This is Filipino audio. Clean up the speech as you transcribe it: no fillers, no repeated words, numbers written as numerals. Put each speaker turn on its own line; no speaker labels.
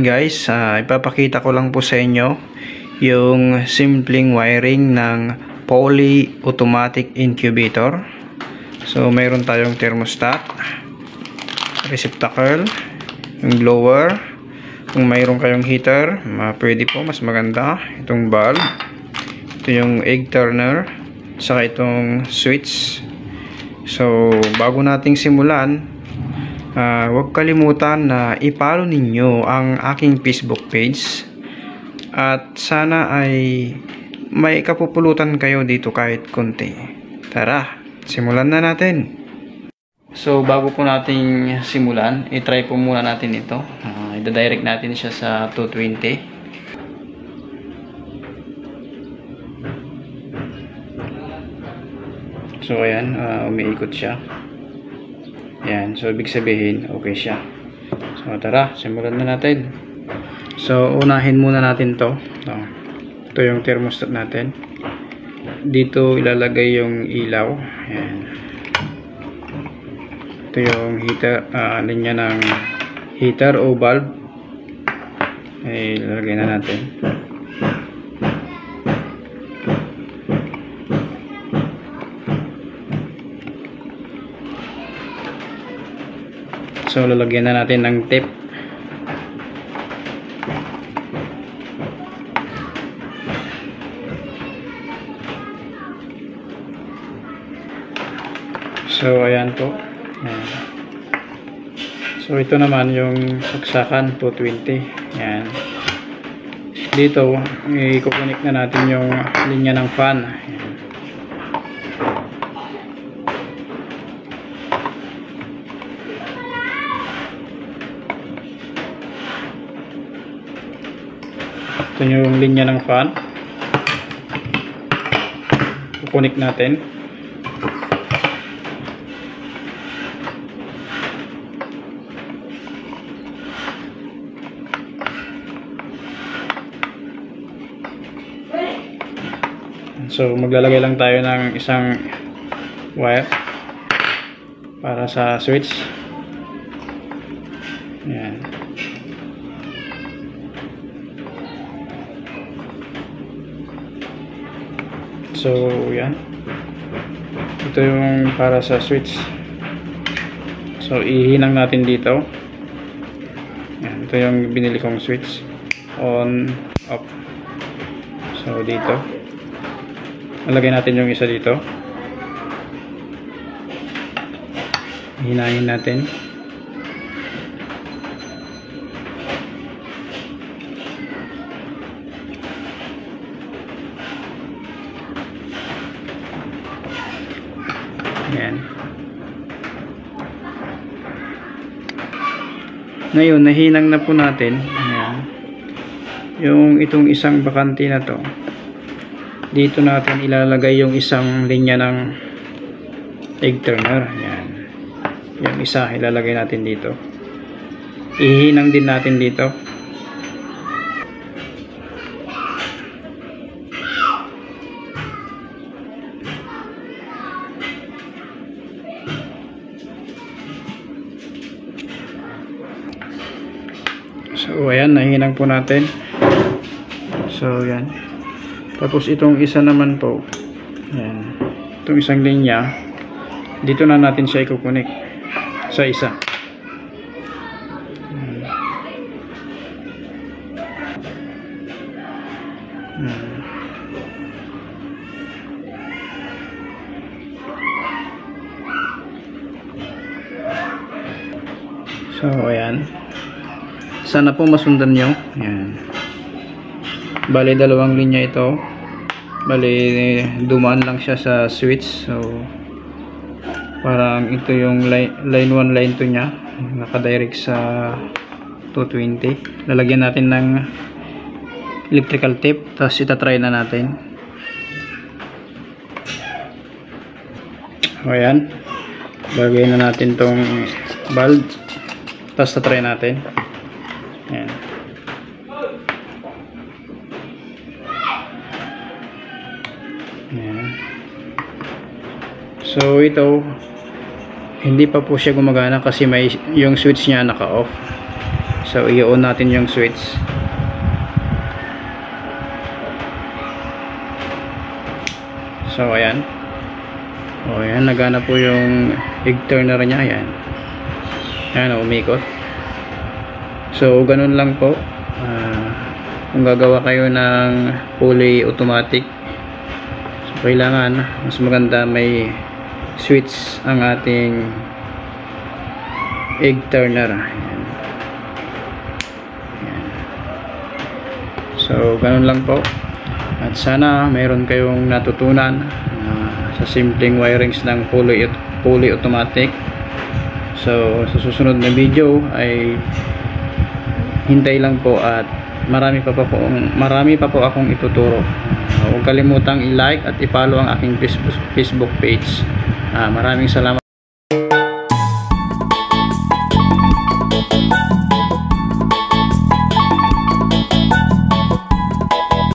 guys, ipapakita ko lang po sa inyo yung simpleng wiring ng Poly Automatic Incubator. So mayroon tayong thermostat, receptacle, yung blower, kung mayroon kayong heater, pwede po, mas maganda. Itong bulb, ito yung egg turner, saka itong switch. So bago nating simulan, huwag kalimutan na i-follow ninyo ang aking Facebook page at sana ay may kapupulutan kayo dito kahit konti. Tara, simulan na natin. So bago po nating simulan, i-try po muna natin ito. I-direct natin siya sa 220. So ayan, umiikot siya. Yan, so ibig sabihin okay siya. So tara, simulan na natin. So unahin muna natin to. Ito yung thermostat natin. Dito ilalagay yung ilaw. Yan. Ito yung heater, linya ng heater o bulb. Ay, ilalagay na natin. So lalagyan na natin ng tape. So ayan po. Ayan. So ito naman yung saksakan 220. Ayan. Dito i-connect na natin yung linya ng fan. Ayan. Ito yung linya ng fan. Kukunik natin. So maglalagay lang tayo ng isang wire para sa switch. Ayan. So yan, ito yung para sa switch. So ihinang natin dito. Yan, ito yung binili kong switch, on, off. So dito nalagay natin yung isa dito, hinahin natin. Ayan. Ngayon nahinang na po natin. Ayan. Yung itong isang bakante na to, dito natin ilalagay yung isang linya ng egg turner. Ayan. Yung isa ilalagay natin dito. Ihinang din natin dito. So ayan, nahinang po natin. So yan. Tapos itong isa naman po, ayan, itong isang linya, dito na natin siya i-connect sa isa. So ayan, sana po masundan nyo. Ayan. Bali dalawang linya ito. Bali dumaan lang siya sa switch. So parang ito yung line 1, line 2 nya, nakadirect sa 220. Lalagyan natin ng electrical tape, tapos itatry na natin. O ayan, lagay na natin tong bulb, tapos tatry natin. Ayan. Ayan. So ito hindi pa po siya gumagana kasi may yung switch niya naka-off. So i-on natin yung switch. So ayan. O ayan, nagana po yung egg turner nya. Ayan. Ayan, umikot. So ganun lang po. Kung gagawa kayo ng fully automatic, so kailangan mas maganda may switch ang ating egg turner. Ayan. Ayan. So ganun lang po. At sana mayroon kayong natutunan sa simpleng wirings ng fully automatic. So sa susunod na video ay hintay lang po at marami pa po akong ituturo. Huwag kalimutang i-like at i-follow ang aking Facebook page. Maraming salamat.